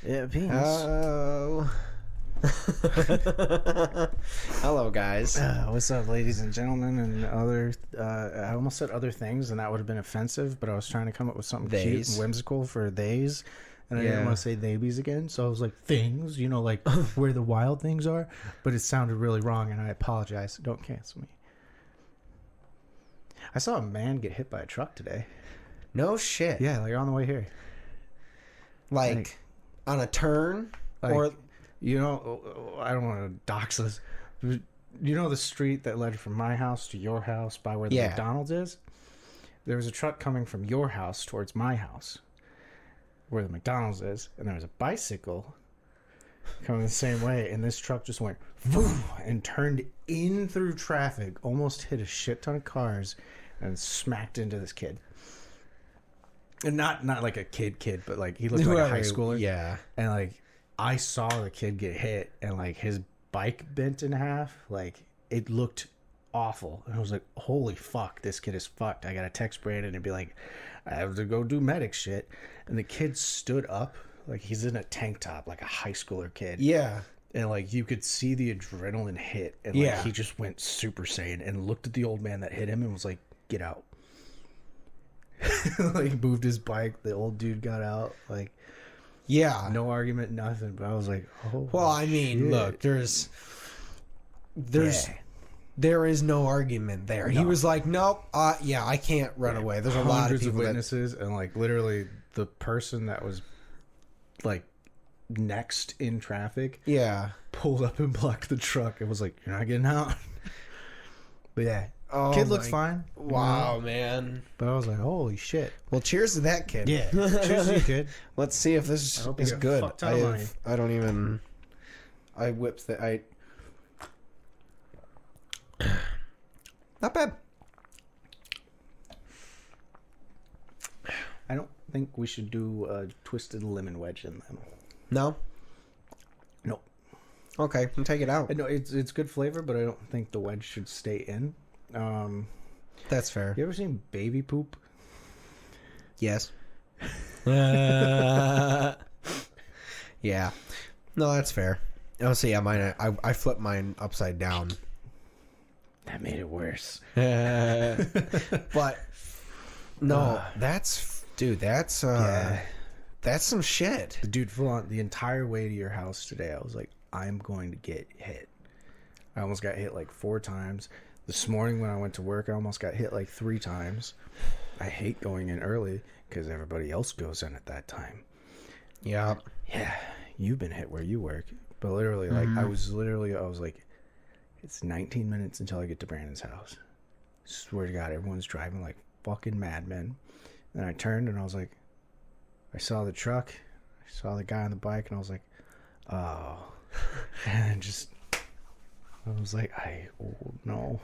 Yeah, beans. Oh. Hello, guys. What's up, ladies and gentlemen, and other... I almost said other things, and that would have been offensive, but I was trying to come up with something cute and whimsical for theys, and I didn't want to say theybies again, so I was like, things, you know, like where the wild things are, but it sounded really wrong, and I apologize. Don't cancel me. I saw a man get hit by a truck today. No shit. Yeah, like on the way here. Like on a turn? Like, or... You know, I don't want to dox this. You know the street that led from my house to your house by where the McDonald's is? There was a truck coming from your house towards my house where the McDonald's is, and there was a bicycle coming the same way, and this truck just went boom and turned in through traffic, almost hit a shit ton of cars, and smacked into this kid. And not like a kid, but like he looked like a high schooler. Yeah. And like I saw the kid get hit, and like his bike bent in half. Like it looked awful, and I was like, "Holy fuck, this kid is fucked." I gotta text Brandon and be like, "I have to go do medic shit." And the kid stood up, like he's in a tank top, like a high schooler kid. Yeah, and like you could see the adrenaline hit, and like he just went Super Saiyan and looked at the old man that hit him and was like, "Get out." Like moved his bike. The old dude got out. Like. Yeah. No argument, nothing. But I was like, oh. Well, I mean, shit. Look, there is no argument there. No. He was like, nope, I can't run away. There's a lot of people witnesses, and like literally the person that was like next in traffic, pulled up and blocked the truck. It was like, you're not getting out. But yeah. Oh, kid looks fine. Wow, man. But I was like, holy shit. Well, cheers to that kid. Yeah. Cheers to you, kid. Let's see if this is good. I don't even... I whipped the... Not bad. I don't think we should do a twisted lemon wedge in them. No? No. Okay, then take it out. No, it's good flavor, but I don't think the wedge should stay in. That's fair. You ever seen baby poop? Yes. Yeah. No, that's fair. Oh, so yeah, mine. I flipped mine upside down. That made it worse. But no, that's some shit. The dude, full on the entire way to your house today, I was like, I'm going to get hit. I almost got hit like 4 times. This morning when I went to work, I almost got hit like 3 times. I hate going in early because everybody else goes in at that time. Yeah. Yeah. You've been hit where you work. But literally, like, I was like, it's 19 minutes until I get to Brandon's house. Swear to God, everyone's driving like fucking madmen. Then I turned and I was like, I saw the truck. I saw the guy on the bike and I was like, oh. And just... I was like, oh no.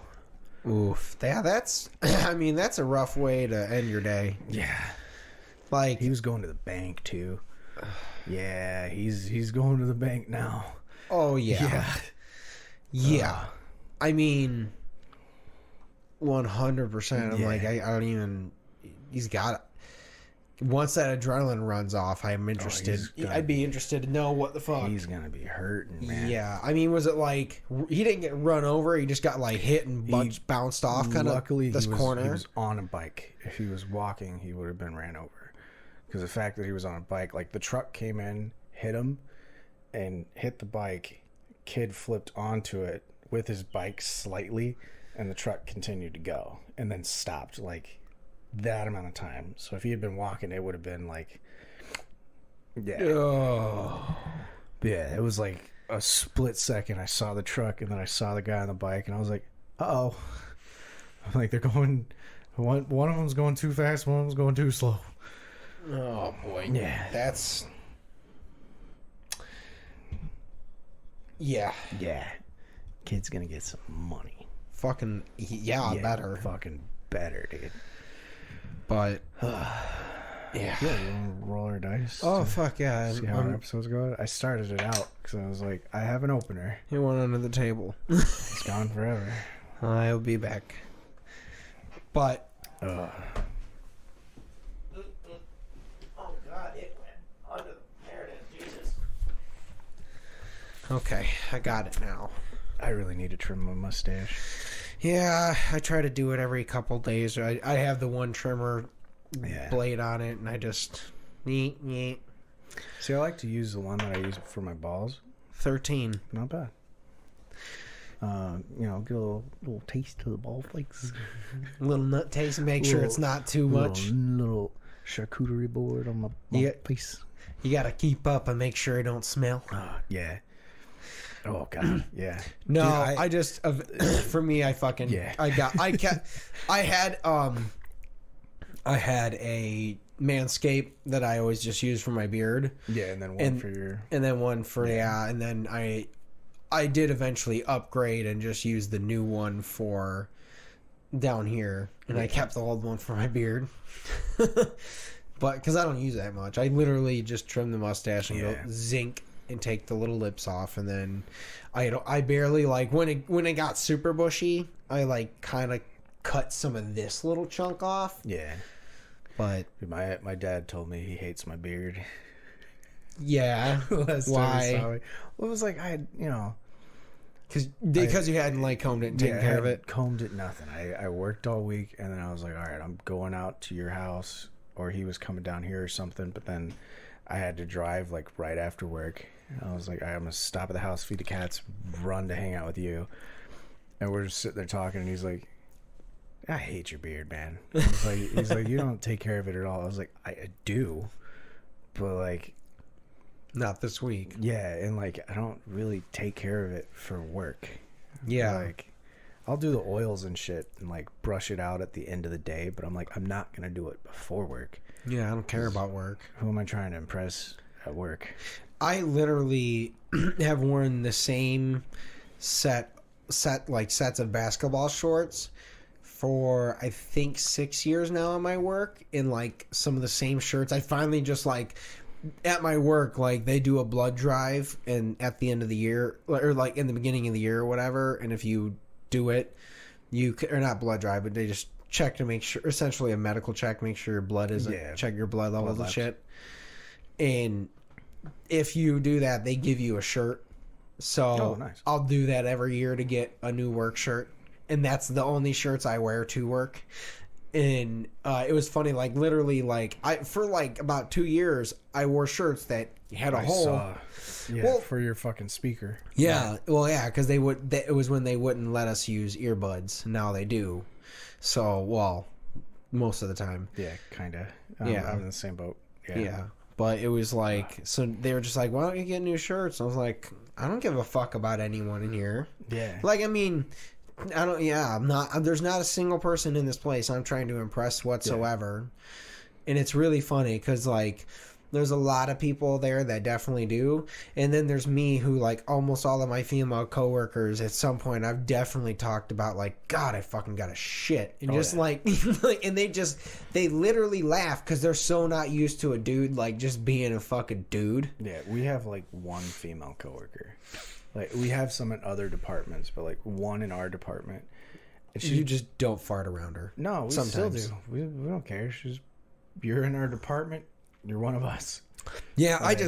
Oof. Yeah, that's, I mean, that's a rough way to end your day. Yeah. Like, he was going to the bank too. Yeah, he's going to the bank now. Oh, yeah. Yeah. I mean, 100%. I'm like, I don't even, he's got it. Once that adrenaline runs off, I'm interested. I'd be interested to know what the fuck. He's gonna be hurting, man. Yeah, I mean, was it like he didn't get run over? He just got like hit and bounced off, kind of. Luckily, this corner. He was on a bike. If he was walking, he would have been ran over. Because the fact that he was on a bike, like the truck came in, hit him, and hit the bike. Kid flipped onto it with his bike slightly, and the truck continued to go, and then stopped like that amount of time. So if he had been walking, it would have been like, yeah, it was like a split second. I saw the truck and then I saw the guy on the bike, and I was like, uh-oh. I'm like, they're going, one of them's going too fast, one of them's going too slow. Oh boy. Yeah, that's yeah kid's gonna get some money. Fucking better. Fucking better, dude. But yeah, you want to roll our dice? Oh fuck yeah! See how our episode's going. I started it out because I was like, I have an opener. He went under the table. It's gone forever. I'll be back. But oh god, it went under. There it is. Jesus. Okay, I got it now. I really need to trim my mustache. Yeah, I try to do it every couple days. I have the one trimmer blade on it, and I just... Neat. See, I like to use the one that I use for my balls. 13. Not bad. Get a little taste of the ball flakes. A little nut taste, make sure it's not too much. Little charcuterie board on my face. You gotta keep up and make sure it don't smell. Yeah. Oh god, yeah. No, dude, I just for me, I fucking I had a Manscaped that I always just use for my beard. Yeah, and then one for your... And then one for, and then I did eventually upgrade and just use the new one for down here. And I kept the old one for my beard. But, because I don't use it that much. I literally just trim the mustache and go zinc and take the little lips off. And then I barely, like, when it got super bushy, I, like, kind of cut some of this little chunk off. Yeah. But my dad told me he hates my beard. Yeah. Why? Well, it was like because you hadn't like combed it and taken care of it. Combed it, nothing. I worked all week, and then I was like, all right, I'm going out to your house, or he was coming down here or something. But then I had to drive like right after work. I was like, all right, I'm gonna stop at the house, feed the cats, run to hang out with you. And we're just sitting there talking, and he's like, I hate your beard, man. He's like, you don't take care of it at all. I was like, I do, but like, not this week. Yeah, and like, I don't really take care of it for work. Yeah, like, I'll do the oils and shit and like brush it out at the end of the day, but I'm like, I'm not gonna do it before work. Yeah, I don't care about work. Who am I trying to impress at work? I literally have worn the same sets of basketball shorts for I think 6 years now at my work, in like some of the same shirts. I finally just like at my work, like they do a blood drive and at the end of the year, or like in the beginning of the year or whatever, and if you do it, or not blood drive, but they just check to make sure, essentially a medical check, make sure your blood isn't, check your blood levels and shit. And if you do that, they give you a shirt. So nice. I'll do that every year to get a new work shirt. And that's the only shirts I wear to work. And it was funny, like literally, like for like about 2 years, I wore shirts that had a hole. For your fucking speaker. Yeah, well, yeah, because it was when they wouldn't let us use earbuds. Now they do. So, well, most of the time. Yeah, kind of. I'm in the same boat. Yeah. But it was like, so they were just like, why don't you get new shirts? I was like, I don't give a fuck about anyone in here. Yeah. Like, I mean, I'm not, there's not a single person in this place I'm trying to impress whatsoever. Yeah. And it's really funny because, like, there's a lot of people there that definitely do. And then there's me who, like, almost all of my female coworkers at some point I've definitely talked about, like, God, I fucking got a shit. And and they literally laugh because they're so not used to a dude, like, just being a fucking dude. Yeah, we have, like, one female coworker. Like, we have some in other departments, but, like, one in our department. You just don't fart around her. No, we still do. We don't care. You're in our department. You're one of us. Yeah, like,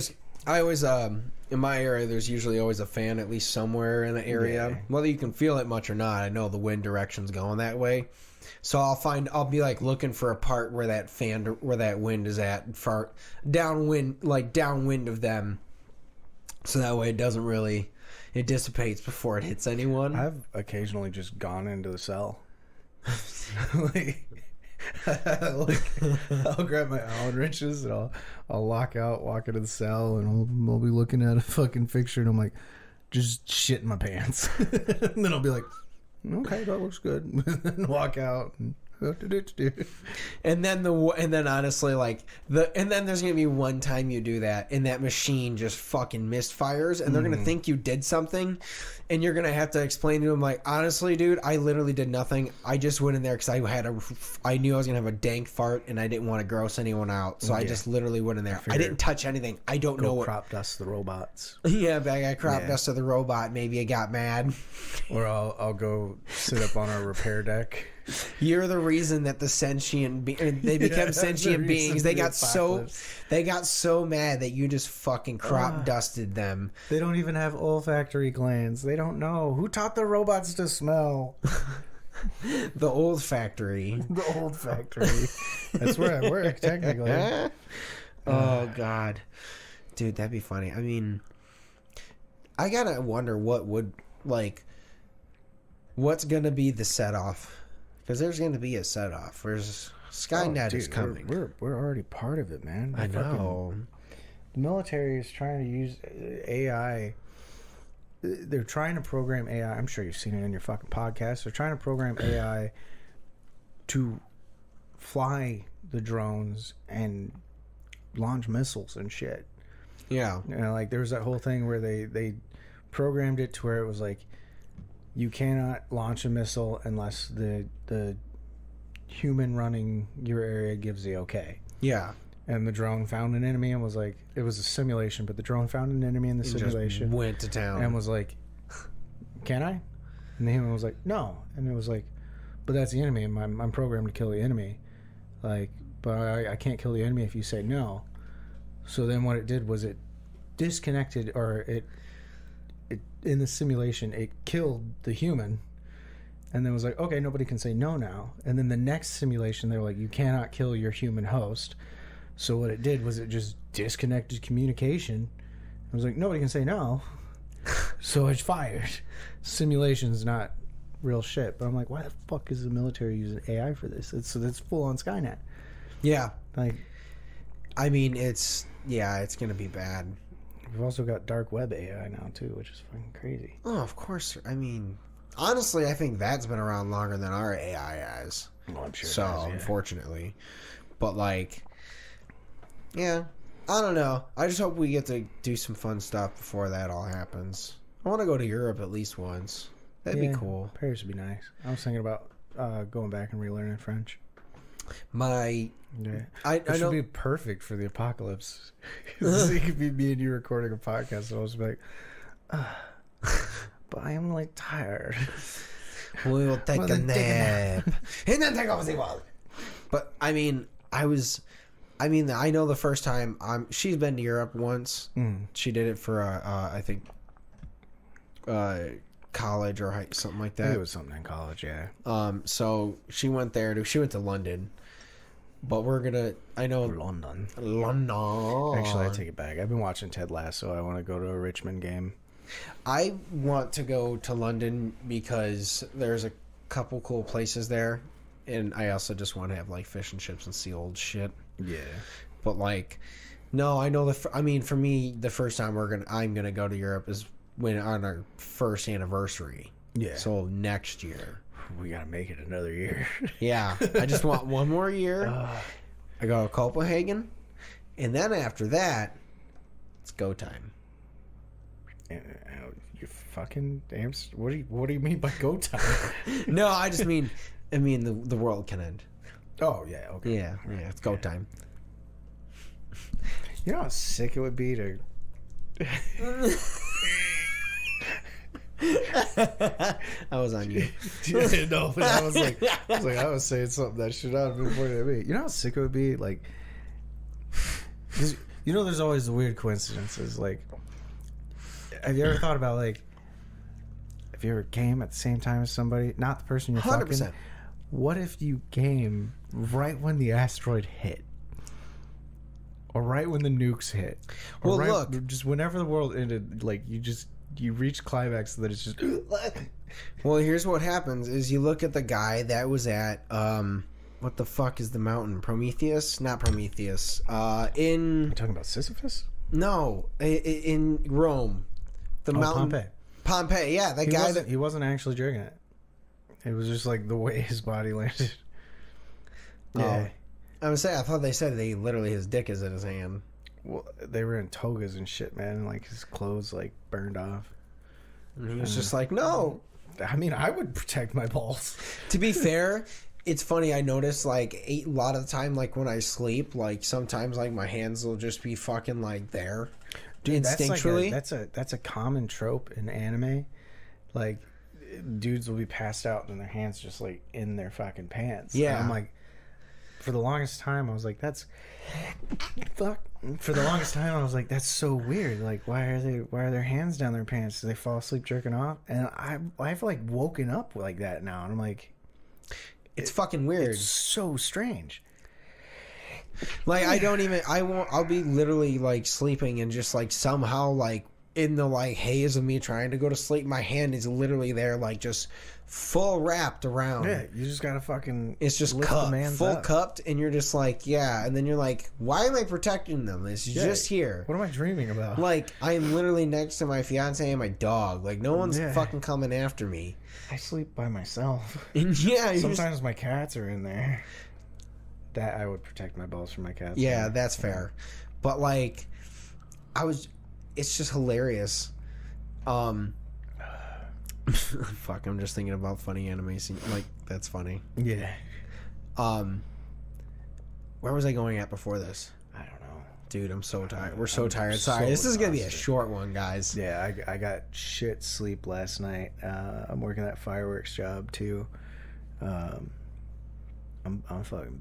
I always, in my area, there's usually always a fan at least somewhere in the area. Yeah. Whether you can feel it much or not, I know the wind direction's going that way. So I'll be like looking for a part where that wind is at, far downwind of them. So that way it dissipates before it hits anyone. I've occasionally just gone into the cell. I'll grab my Allen wrenches and I'll walk into the cell, and I'll be looking at a fucking fixture, and I'm like, just shit in my pants. And then I'll be like, okay, that looks good. And walk out. And then honestly, like and then there's gonna be one time you do that and that machine just fucking misfires, and they're gonna think you did something, and you're gonna have to explain to them, like, honestly, dude, I literally did nothing. I just went in there because I knew I was gonna have a dank fart and I didn't want to gross anyone out, so I just literally went in there. I didn't touch anything. I don't know what. Crop dust the robots. Yeah, but I got crop dust to the robot. Maybe I got mad. Or I'll go sit up on our repair deck You're the reason that the they became sentient beings. They got so mad that you just fucking crop dusted them. They don't even have olfactory glands. They don't know. Who taught the robots to smell? The old factory. The old factory. That's where I work, technically. Oh, God. Dude, that'd be funny. I mean, I gotta wonder what's going to be the set-off. Because there's going to be a set-off. There's Skynet is coming. We're already part of it, man. I know. The military is trying to use AI. They're trying to program AI. I'm sure you've seen it in your fucking podcast. They're trying to program AI to fly the drones and launch missiles and shit. Yeah. You know, like there was that whole thing where they programmed it to where it was like you cannot launch a missile unless the human running your area gives the okay. Yeah. And the drone found an enemy and was like, it was a simulation, but the drone found an enemy in the simulation. Just went to town. And was like, can I? And the human was like, no. And it was like, but that's the enemy, and I'm programmed to kill the enemy. Like, but I can't kill the enemy if you say no. So then what it did was it disconnected, or it in the simulation, it killed the human. And then was like, okay, nobody can say no now. And then the next simulation, they were like, you cannot kill your human host. So what it did was it just disconnected communication. I was like, nobody can say no. So it's fired. Simulation's not real shit. But I'm like, why the fuck is the military using AI for this? It's full on Skynet. Yeah. Like, I mean, it's going to be bad. We've also got dark web AI now too, which is fucking crazy. Oh, of course. I mean, honestly, I think that's been around longer than our AI has. Well, I'm sure. So, it has, yeah. Unfortunately. But like, yeah, I don't know. I just hope we get to do some fun stuff before that all happens. I want to go to Europe at least once. That'd be cool. Paris would be nice. I was thinking about going back and relearning French. I It know should be perfect for the apocalypse. It could be me and you recording a podcast, and I was like, but I am like tired. We will take a nap. And then take off the wallet. But I mean, I know the first time she's been to Europe once. She did it for I think college or something like that. It was something in college, yeah. So she went there. She went to London. But I know London. Actually, I take it back. I've been watching Ted Lasso. I want to go to a Richmond game. I want to go to London because there's a couple cool places there, and I also just want to have like fish and chips and see old shit. Yeah. But like, no, I know for me, the first time I'm gonna go to Europe is when on our first anniversary. Yeah. So next year. We gotta make it another year. Yeah. I just want one more year. I go to Copenhagen, and then after that, it's go time. You fucking damn. What do you mean by go time? No, I just mean the world can end. Oh yeah, okay. Yeah, it's go time. You know how sick it would be to. I was on you. No, but I was saying something that should not have been pointed at me. You know how sick it would be, like, 'cause, you know, there's always the weird coincidences. Like, have you ever thought about, like, if you ever came at the same time as somebody, not the person you're 100%. fucking? What if you came right when the asteroid hit? Or right when the nukes hit? Or look, just whenever the world ended, like, you reach climax so that it's just. Well, here's what happens: is you look at the guy that was at what the fuck is the mountain? Prometheus? Not Prometheus. In You talking about Sisyphus? No, in Rome, the mountain. Pompeii. Pompeii. Yeah, He wasn't actually drinking it. It was just like the way his body landed. Yeah. I would say I thought they said literally his dick is in his hand. Well, they were in togas and shit, man. And, like, his clothes, like, burned off. And he was just like, no. I mean, I would protect my balls. To be fair, it's funny. I notice, like, a lot of the time, like, when I sleep, like, sometimes, like, my hands will just be fucking, like, there. Dude, instinctually. That's a common trope in anime. Like, dudes will be passed out and their hands just like in their fucking pants. Yeah. And I'm like, for the longest time, I was like, that's fuck. For the longest time, I was like, that's so weird. Like, why are their hands down their pants? Do they fall asleep jerking off? And I've like woken up like that now, and I'm like, it's fucking weird. It's so strange. Like, I'll be literally like sleeping and just like somehow like in the like haze of me trying to go to sleep, my hand is literally there, like just full wrapped around. Yeah, you just gotta fucking. It's just cupped, and you're just like, yeah. And then you're like, why am I protecting them? It's just here. What am I dreaming about? Like, I am literally next to my fiance and my dog. Like, no one's fucking coming after me. I sleep by myself. And sometimes my cats are in there. That I would protect my balls from my cats. Yeah, that's fair. But like, it's just hilarious. Fuck, I'm just thinking about funny animation. Like, that's funny. Yeah. Where was I going at before this? I don't know. Dude, I'm so tired. We're so tired. Sorry, this is going to be a short one, guys. Yeah, I got shit sleep last night. I'm working that fireworks job, too. I'm fucking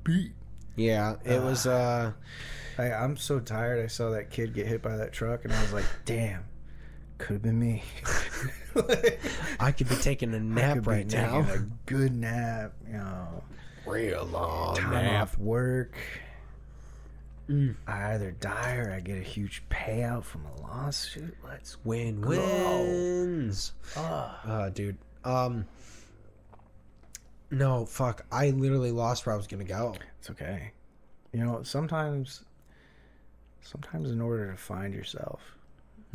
beat. Yeah, it was... I'm so tired. I saw that kid get hit by that truck, and I was like, damn. Could have been me. I could be taking a nap right now. A good nap, you know. Real long time nap. off work. I either die or I get a huge payout from a lawsuit. Let's wins. Dude. No, fuck. I literally lost where I was gonna go. It's okay. You know, sometimes in order to find yourself,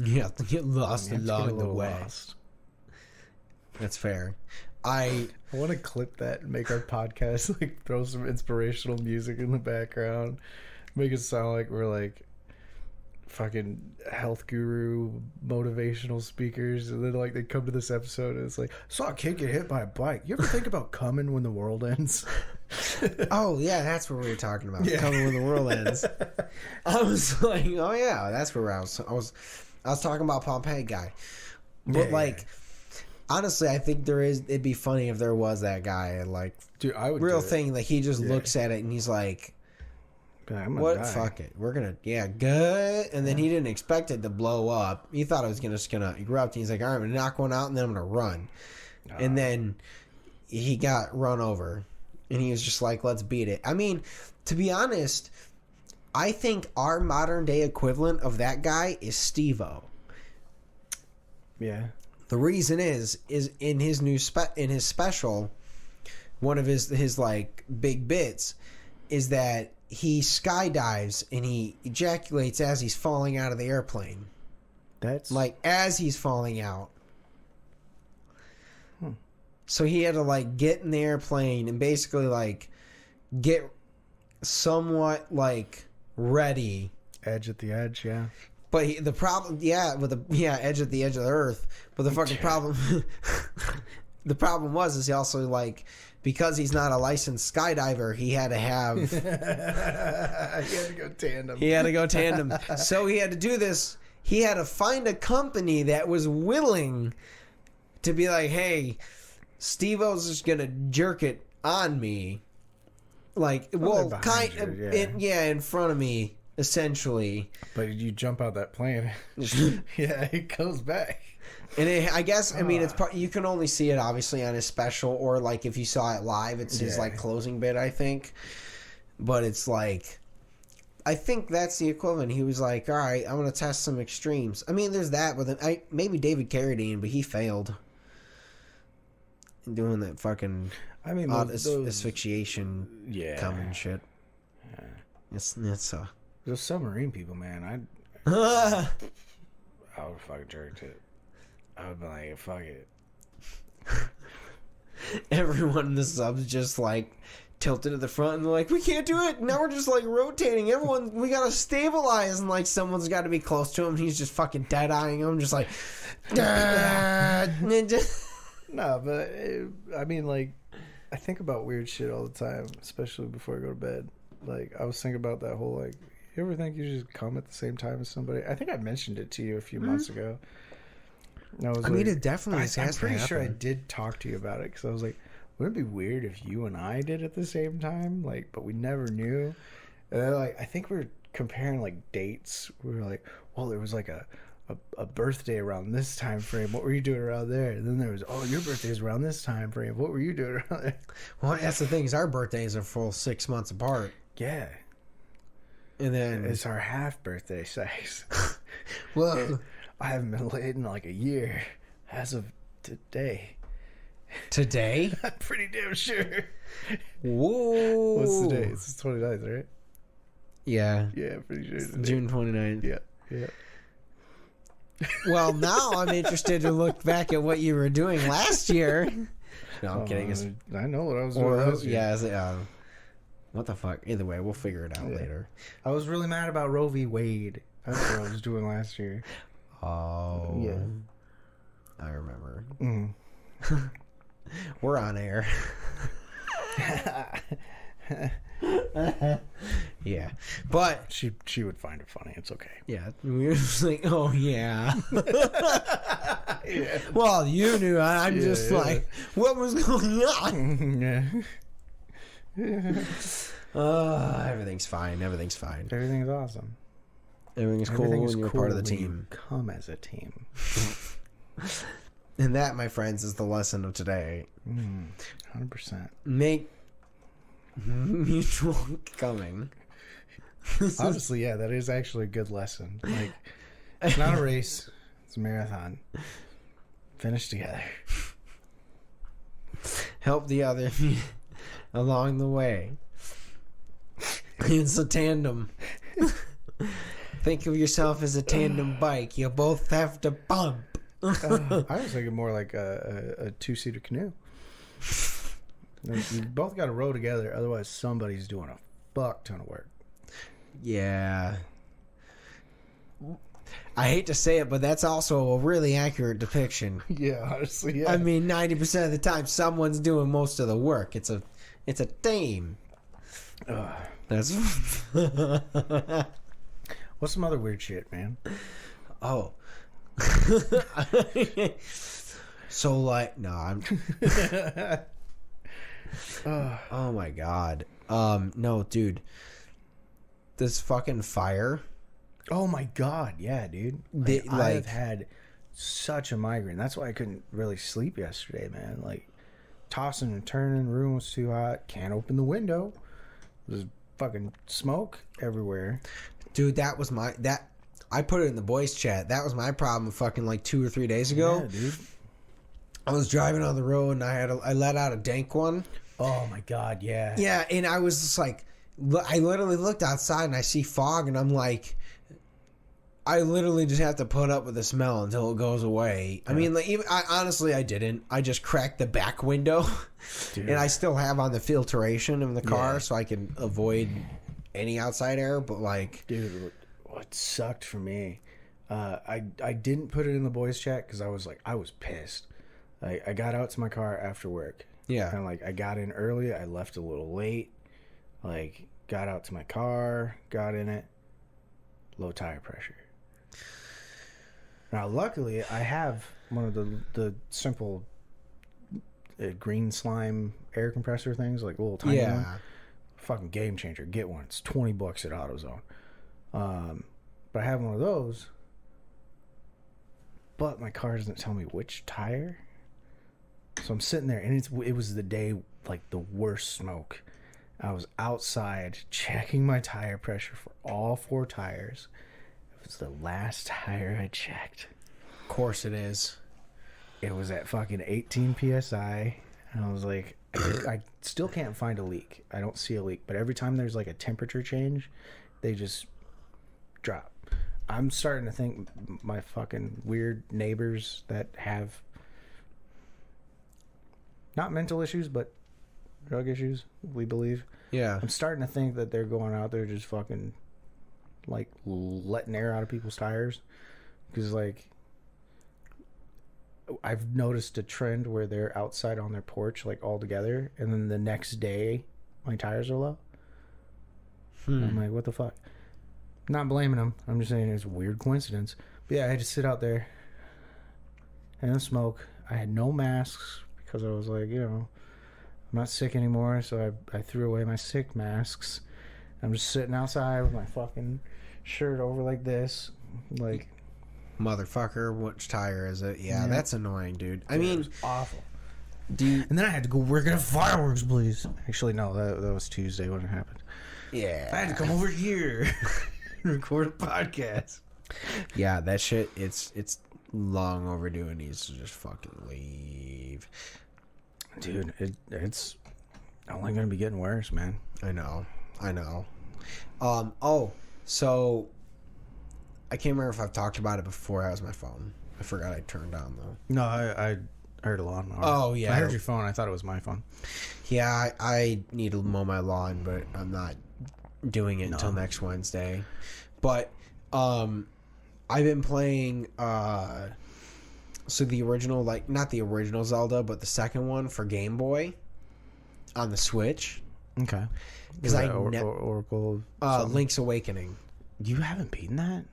you have to get lost along the way. Lost. That's fair. I want to clip that and make our podcast, like, throw some inspirational music in the background, make it sound like we're like fucking health guru motivational speakers, and then like they come to this episode and it's like, saw a kid get hit by a bike. You ever think about coming when the world ends? Oh yeah, that's what we were talking about. Yeah. Coming when the world ends. I was like, oh yeah, that's where I was talking about Pompeii guy. But like, honestly, I think it'd be funny if there was that guy, and like, dude, I would real thing, like he just looks at it and he's like, what? Die. Fuck it. We're gonna, good. And then he didn't expect it to blow up. He thought it was just gonna erupt. And he's like, all right, I'm gonna knock one out and then I'm gonna run. And then he got run over, and he was just like, let's beat it. I mean, to be honest, I think our modern day equivalent of that guy is Steve-O. Yeah. The reason is in his his special, one of his like big bits is that he skydives and he ejaculates as he's falling out of the airplane. That's like as he's falling out. So he had to like get in the airplane and basically like get somewhat like ready. Edge at the edge, yeah. But the problem, edge at the edge of the earth. But the fucking problem, the problem is he also like, because he's not a licensed skydiver, he had to have. He had to go tandem. So he had to do this. He had to find a company that was willing to be like, hey, Steve-O's just gonna jerk it on me, like, in front of me. Essentially, but you jump out that plane, it goes back. And I guess, I mean, you can only see it obviously on his special, or like if you saw it live, it's his like closing bit, I think. But it's like, I think that's the equivalent. He was like, all right, I'm gonna test some extremes. I mean, there's that, but then maybe David Carradine, but he failed in doing that fucking. I mean, asphyxiation, common shit. It's Those submarine people, man, I would fucking jerk it. I would be like, fuck it. Everyone in the sub's just like tilted to the front and they're like, we can't do it. Now we're just like rotating. Everyone, we gotta stabilize, and like someone's got to be close to him. And he's just fucking dead eyeing him, just like. No, but I mean, like, I think about weird shit all the time, especially before I go to bed. Like, I was thinking about that whole like. You ever think you just come at the same time as somebody? I think I mentioned it to you a few months ago. I mean, it definitely has I'm to pretty sure I happen. did talk to you about it because I was like, wouldn't it be weird if you and I did at the same time? Like, but we never knew. And then, like, I think we were comparing like dates. We were like, well, there was like a birthday around this time frame. What were you doing around there? And then there was, oh, your birthday's around this time frame. What were you doing around there? Well, that's the thing is our birthdays are full 6 months apart. Yeah. And then It's our half birthday size. well, I haven't been laid in like a year as of today. today? I'm pretty damn sure. Whoa. What's the day? It's the 29th, right? Yeah. Yeah, I'm pretty sure. It's the day. June 29th. Yeah, yeah. Well, now I'm interested to look back at what you were doing last year. No, I'm kidding. I know what I was doing last year. Yeah, what the fuck? Either way, we'll figure it out later. I was really mad about Roe v. Wade. That's what I was doing last year. Oh. Yeah. I remember. Mm. We're on air. Yeah. But She would find it funny. It's okay. yeah, we were just like, oh yeah. Yeah. Well, you knew. I'm just yeah. like, what was going on? Yeah. Everything's fine. Everything's fine. Everything's awesome. Everything's cool Everything's when you're cool part of the when you team. come as a team. And that, my friends, is the lesson of today. 100%. Make mutual coming. Honestly, yeah, that is actually a good lesson. Like, it's not a race; it's a marathon. Finish together. Help the other along the way. It's a tandem. Think of yourself as a tandem bike. You both have to bump. I was thinking more like a two-seater canoe. Like, you both got to row together, otherwise somebody's doing a fuck ton of work. Yeah. I hate to say it, but that's also a really accurate depiction. Yeah, honestly, yeah. I mean, 90% of the time, someone's doing most of the work. It's a team. That's What's some other weird shit, man? oh. So like, no, I'm. Oh my god. No, dude. This fucking fire. Oh my god, yeah, dude. I've had such a migraine. That's why I couldn't really sleep yesterday, man. Like, tossing and turning, room was too hot. Can't open the window. There's fucking smoke everywhere. Dude, that was I put it in the boys chat. That was my problem fucking like 2 or 3 days ago. Yeah, dude. I was driving on the road and I let out a dank one. Oh my god, yeah. Yeah, and I was just like, I literally looked outside and I see fog and I'm like, I literally just have to put up with the smell until it goes away. Yeah. I mean, like, honestly, I didn't. I just cracked the back window, dude. And I still have on the filtration in the car so I can avoid any outside air. But like, dude, what sucked for me, I didn't put it in the boys chat because I was pissed. I got out to my car after work. Yeah. And like, I got in early. I left a little late. Like, got out to my car, got in it. Low tire pressure. Now, luckily, I have one of the simple green slime air compressor things, like a little tiny one. Fucking game changer. Get one. It's $20 at AutoZone. But I have one of those. But my car doesn't tell me which tire. So I'm sitting there, and it was the day, like, the worst smoke. I was outside checking my tire pressure for all 4 tires. It was the last tire I checked. Of course it is. It was at fucking 18 PSI. And I was like, I still can't find a leak. I don't see a leak. But every time there's like a temperature change, they just drop. I'm starting to think my fucking weird neighbors that have not mental issues, but drug issues, we believe. Yeah. I'm starting to think that they're going out there just fucking, like, letting air out of people's tires. Because, like, I've noticed a trend where they're outside on their porch, like, all together. And then the next day, my tires are low. I'm like, what the fuck? Not blaming them. I'm just saying it's a weird coincidence. But yeah, I had to sit out there I didn't smoke. I had no masks because I was like, I'm not sick anymore, so I threw away my sick masks. I'm just sitting outside with my fucking shirt over like this, like, motherfucker, which tire is it? Yeah, that's annoying, dude. I mean, it was awful. And then I had to go work at a fireworks place. Actually, no, that was Tuesday when it happened. Yeah, I had to come over here and record a podcast. Yeah, that shit, it's long overdue and needs to just fucking leave. Dude, it's only gonna be getting worse, man. I know. So I can't remember if I've talked about it before. How's my phone? I forgot I turned on though. No, I heard a lawnmower. Oh yeah, I heard your phone. I thought it was my phone. Yeah, I need to mow my lawn, but I'm not doing it until next Wednesday. But I've been playing so the original, like, not the original Zelda, but the second one for Game Boy on the Switch. Okay. Because Oracle Link's Awakening. You haven't beaten that?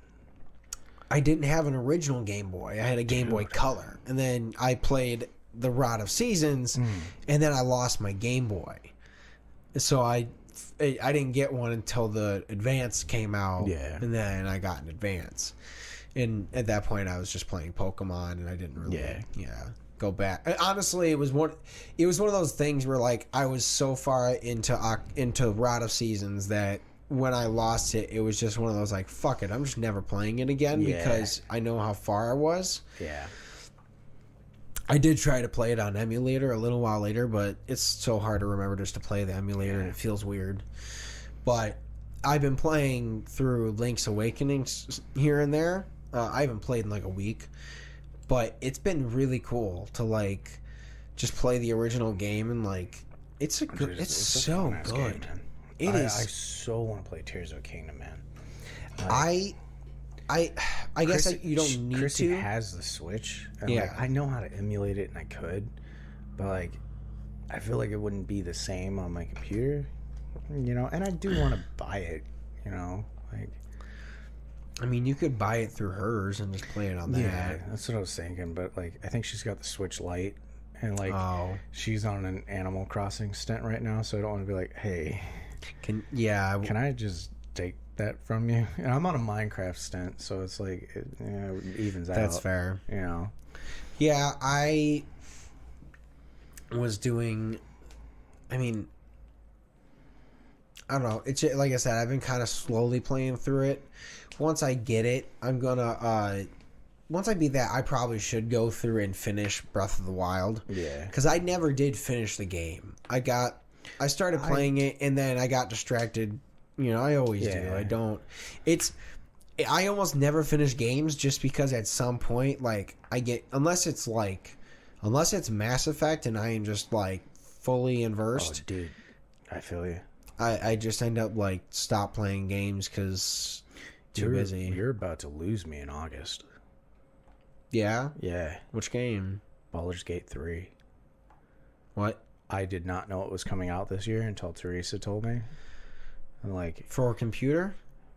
I didn't have an original Game Boy. I had a Game Boy Color. And then I played the Rod of Seasons, and then I lost my Game Boy. So I didn't get one until the Advance came out. Yeah. And then I got an Advance. And at that point, I was just playing Pokemon, and I didn't really, go back. Honestly, it was one of those things where, like, I was so far into Rod of Seasons that when I lost it, it was just one of those, like, fuck it, I'm just never playing it again because I know how far I was. Yeah. I did try to play it on emulator a little while later, but it's so hard to remember just to play the emulator, and it feels weird. But I've been playing through Link's Awakening here and there. I haven't played in like a week, but it's been really cool to, like, just play the original game, and, like, it's so good. Game, it is. I so want to play Tears of the Kingdom, man. Like, I guess you don't need Chrissy to. Has the Switch. And like, I know how to emulate it, and I could, but, like, I feel like it wouldn't be the same on my computer, and I do want to buy it, like. I mean, you could buy it through hers and just play it on that. Yeah, that's what I was thinking. But, like, I think she's got the Switch Lite, and, like, she's on an Animal Crossing stint right now, so I don't want to be like, hey, can I just take that from you? And I'm on a Minecraft stint, so it's like it evens out. That's fair. Yeah, I was doing. I mean, I don't know. It's like I said, I've been kind of slowly playing through it. Once I get it, I'm gonna. Once I beat that, I probably should go through and finish Breath of the Wild. Yeah. Because I never did finish the game. I started playing it, and then I got distracted. I always do. I don't. I almost never finish games just because at some point, like, unless it's Mass Effect and I am just, like, fully immersed. Oh, dude, I feel you. I just end up, like, stop playing games because too busy. You're about to lose me in August. Yeah? Yeah. Which game? Baldur's Gate 3. What? I did not know it was coming out this year until Teresa told me. I'm like, for a computer?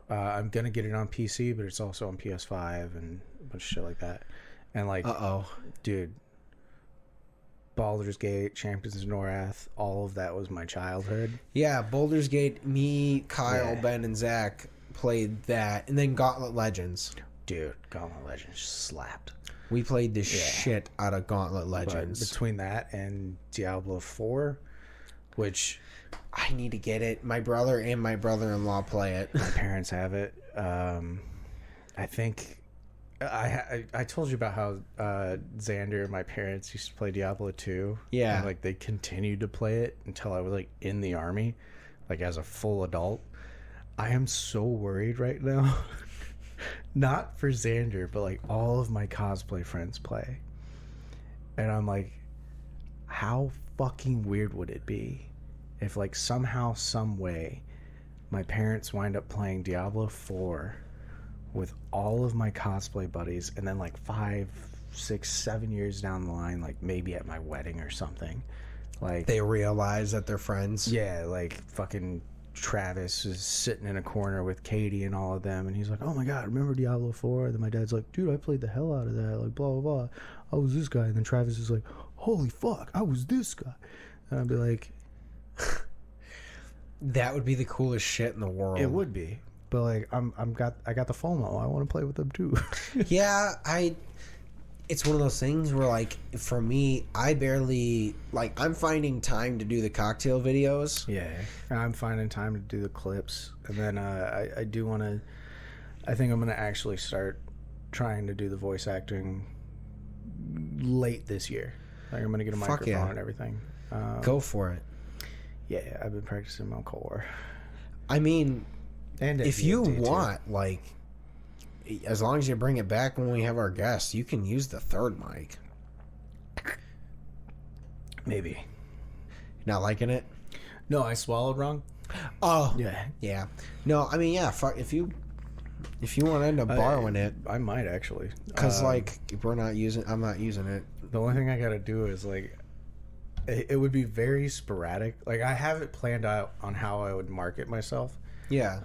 I'm going to get it on PC, but it's also on PS5 and a bunch of shit like that. And, like, dude, Baldur's Gate, Champions of Norath, all of that was my childhood. Yeah, Baldur's Gate, me, Kyle, Ben, and Zach played that. And then Gauntlet Legends. Dude, Gauntlet Legends slapped. We played the shit out of Gauntlet Legends. But between that and Diablo 4, which I need to get it. My brother and my brother-in-law play it. My parents have it. I think I told you about how Xander and my parents used to play Diablo 2. Yeah. And, like, they continued to play it until I was, like, in the army, like, as a full adult. I am so worried right now. Not for Xander, but, like, all of my cosplay friends play. And I'm like, how fucking weird would it be if, like, somehow, some way, my parents wind up playing Diablo 4 with all of my cosplay buddies, and then, like, 5, 6, 7 years down the line, like, maybe at my wedding or something, like, they realize that they're friends. Yeah, like, fucking Travis is sitting in a corner with Katie and all of them, and he's like, "Oh my god, remember Diablo 4?" And then my dad's like, "Dude, I played the hell out of that. Like, blah blah blah. I was this guy." And then Travis is like, "Holy fuck, I was this guy." And I'd be like, that would be the coolest shit in the world. "It would be." But like, I got the FOMO. I want to play with them too. Yeah, it's one of those things where, like, for me, I barely, like, I'm finding time to do the cocktail videos. Yeah, I'm finding time to do the clips, and then I do want to. I think I'm gonna actually start trying to do the voice acting late this year. Like, I'm gonna get a microphone and everything. Go for it. Yeah, I've been practicing my core. I mean, and if you want, like, as long as you bring it back when we have our guests, you can use the third mic. Maybe. Not liking it? No, I swallowed wrong. Oh, yeah. No, I mean, yeah. Fuck, if you want to end up borrowing it, I might actually. Because like, if I'm not using it. The only thing I gotta do is, like, it would be very sporadic. Like, I have it planned out on how I would market myself. Yeah.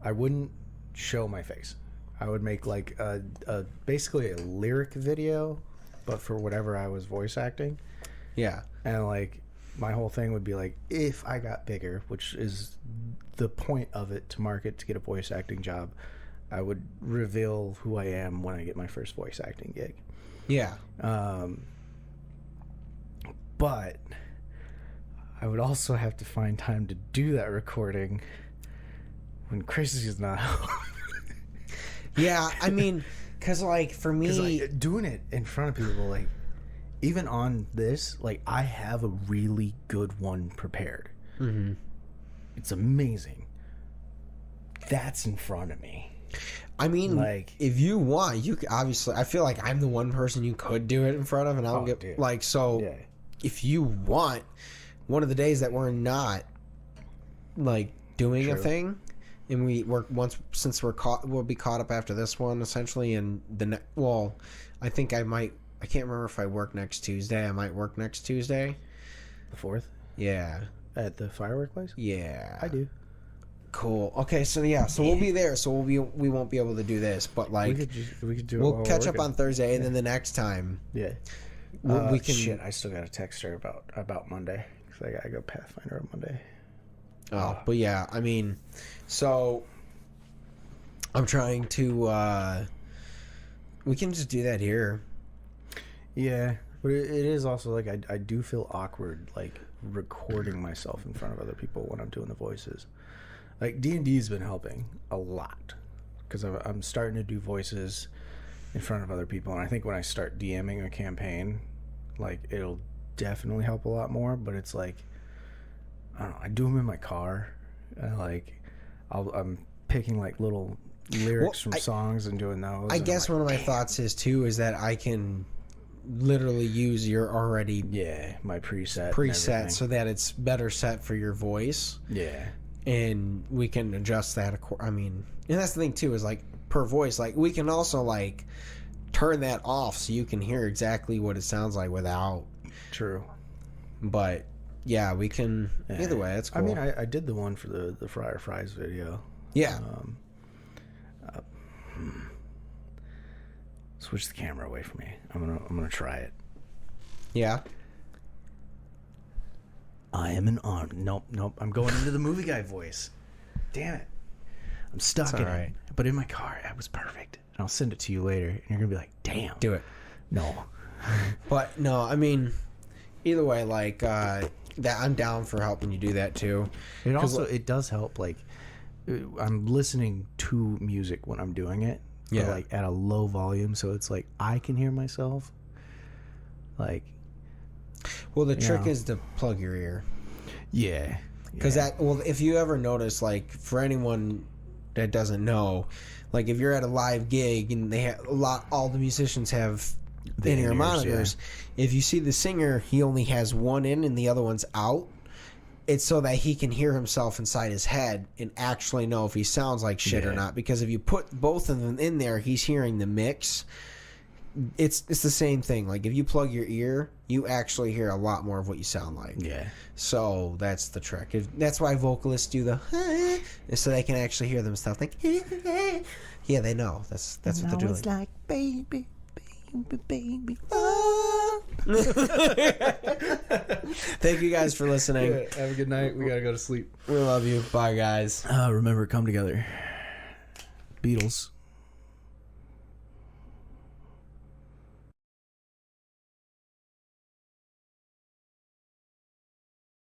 I wouldn't show my face. I would make like a basically a lyric video, but for whatever I was voice acting. Yeah. And like, my whole thing would be like, if I got bigger, which is the point of it, to market, to get a voice acting job, I would reveal who I am when I get my first voice acting gig. Yeah. But I would also have to find time to do that recording when Chris is not home. Yeah, I mean, because, like, for me, like, doing it in front of people, like, even on this, like, I have a really good one prepared. Mm-hmm. It's amazing. That's in front of me. I mean, like, if you want, you could, obviously, I feel like I'm the one person you could do it in front of, and I'll get, dude. like, so, yeah. If you want, one of the days that we're not, like, doing a thing, and we'll be caught up after this one, essentially, and I think I can't remember if I work next Tuesday. I might work next Tuesday. The 4th? Yeah. At the firework place? Yeah. I do. Cool. Okay, so yeah, so we'll be there, so we won't be able to do this, but, like, we could do it. We'll catch up on Thursday, and then the next time. Yeah. We can. Shit, I still gotta text her about Monday, because I gotta go Pathfinder on Monday. Oh, but yeah, I mean, so I'm trying to. We can just do that here. Yeah, but it is also like, I do feel awkward, like, recording myself in front of other people when I'm doing the voices. Like, D&D's been helping a lot, because I'm starting to do voices in front of other people, and I think when I start DMing a campaign, like, it'll definitely help a lot more. But it's like, I don't know, I do them in my car, and like, I'm picking like little lyrics from songs and doing those. I guess one of my thoughts is that I can literally use your already my preset so that it's better set for your voice. Yeah. And we can adjust that. I mean, and that's the thing too, is like, per voice, like, we can also like turn that off so you can hear exactly what it sounds like without. True. But yeah, we can. Either way, it's cool. I mean, I did the one for the fryer fries video. Yeah. Switch the camera away from me. I'm gonna try it. Yeah. I am an arm. Nope. I'm going into the movie guy voice. Damn it. I'm stuck in it. But in my car, that was perfect. And I'll send it to you later, and you're gonna be like, "Damn." Do it. No. But no, I mean, either way, like, that I'm down for helping you do that too. It does help. Like, I'm listening to music when I'm doing it. But like at a low volume, so it's like I can hear myself. Like, well, the trick is to plug your ear. Yeah. Because if you ever notice, like, for anyone that doesn't know, like, if you're at a live gig and they have all the musicians have in-ear monitors. If you see the singer, he only has one in and the other one's out. It's so that he can hear himself inside his head and actually know if he sounds like shit or not. Because if you put both of them in there, he's hearing the mix, it's the same thing. Like if you plug your ear, you actually hear a lot more of what you sound like. Yeah. So that's the trick. That's why vocalists do the so they can actually hear themselves like yeah, they know. That's what they're doing. It's like baby, baby, baby. Oh. Thank you guys for listening. Yeah, have a good night. We gotta go to sleep. We love you. Bye, guys. Remember, come together. Beatles.